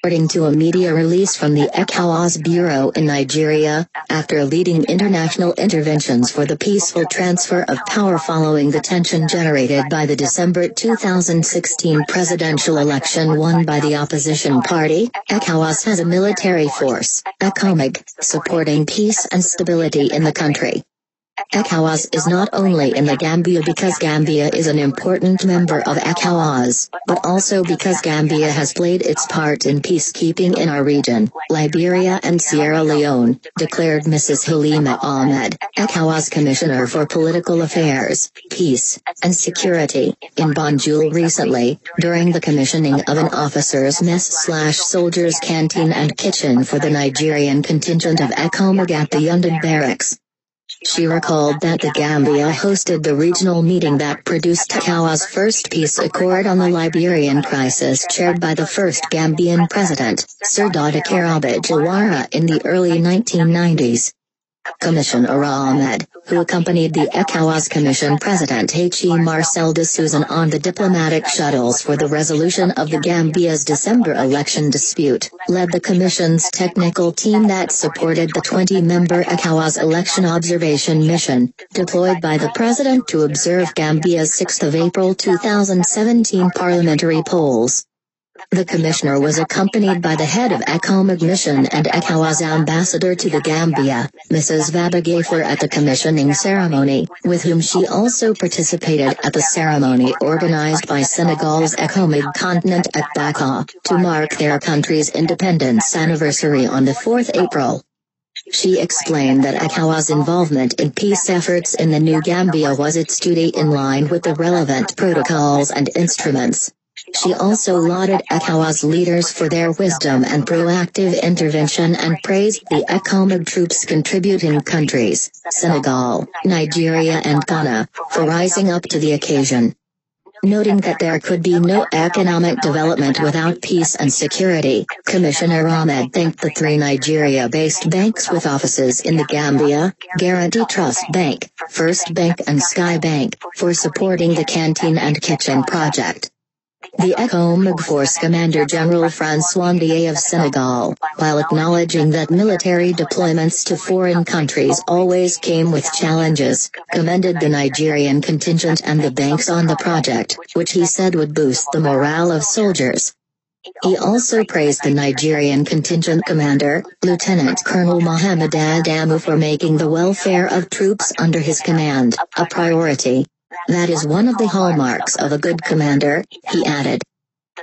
According to a media release from the ECOWAS Bureau in Nigeria, after leading international interventions for the peaceful transfer of power following the tension generated by the December 2016 presidential election won by the opposition party, ECOWAS has a military force, ECOMIG, supporting peace and stability in the country. ECOWAS is not only in the Gambia because Gambia is an important member of ECOWAS, but also because Gambia has played its part in peacekeeping in our region, Liberia and Sierra Leone, declared Mrs. Halima Ahmed, ECOWAS Commissioner for Political Affairs, Peace, and Security, in Banjul recently, during the commissioning of an officers' mess/soldiers' canteen and kitchen for the Nigerian contingent of ECOMIG at the Yundum Barracks. She recalled that the Gambia hosted the regional meeting that produced ECOWAS' first peace accord on the Liberian crisis chaired by the first Gambian president, Sir Dr. Abu Jawara in the early 1990s. Commissioner Ahmed, who accompanied the ECOWAS Commission President H. E. Marcel de Souza on the diplomatic shuttles for the resolution of the Gambia's December election dispute, led the Commission's technical team that supported the 20-member ECOWAS election observation mission, deployed by the President to observe Gambia's 6 April 2017 parliamentary polls. The commissioner was accompanied by the head of ECOMIG mission and ECOWAS ambassador to the Gambia, Mrs. Vaba Gaffer at the commissioning ceremony, with whom she also participated at the ceremony organized by Senegal's ECOMIG continent at Dakar, to mark their country's independence anniversary on the 4th April. She explained that ECOWAS' involvement in peace efforts in the New Gambia was its duty in line with the relevant protocols and instruments. She also lauded ECOWAS leaders for their wisdom and proactive intervention and praised the ECOMIG troops contributing countries, Senegal, Nigeria and Ghana, for rising up to the occasion. Noting that there could be no economic development without peace and security, Commissioner Ahmed thanked the 3 Nigeria-based banks with offices in the Gambia, Guarantee Trust Bank, First Bank and Sky Bank, for supporting the canteen and kitchen project. The ECOMIG Force Commander General François Ndiaye of Senegal, while acknowledging that military deployments to foreign countries always came with challenges, commended the Nigerian contingent and the banks on the project, which he said would boost the morale of soldiers. He also praised the Nigerian contingent commander, Lieutenant Colonel Mohammed Adamu, for making the welfare of troops under his command a priority. That is one of the hallmarks of a good commander, he added.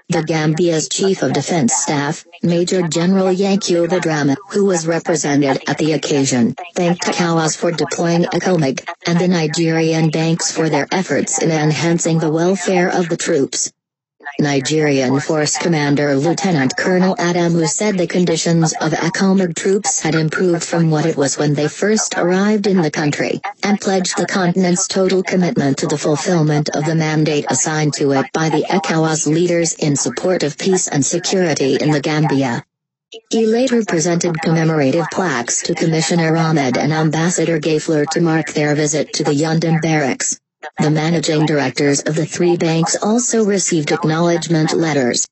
The Gambia's Chief of Defense Staff, Major General Yankuba Drama, who was represented at the occasion, thanked ECOWAS for deploying ECOMIG, and the Nigerian banks for their efforts in enhancing the welfare of the troops. Nigerian Force Commander Lieutenant Colonel Adamu said the conditions of ECOMIG troops had improved from what it was when they first arrived in the country, and pledged the continent's total commitment to the fulfillment of the mandate assigned to it by the ECOWAS leaders in support of peace and security in the Gambia. He later presented commemorative plaques to Commissioner Ahmed and Ambassador Gaffer to mark their visit to the Yundum Barracks. The managing directors of the 3 banks also received acknowledgement letters.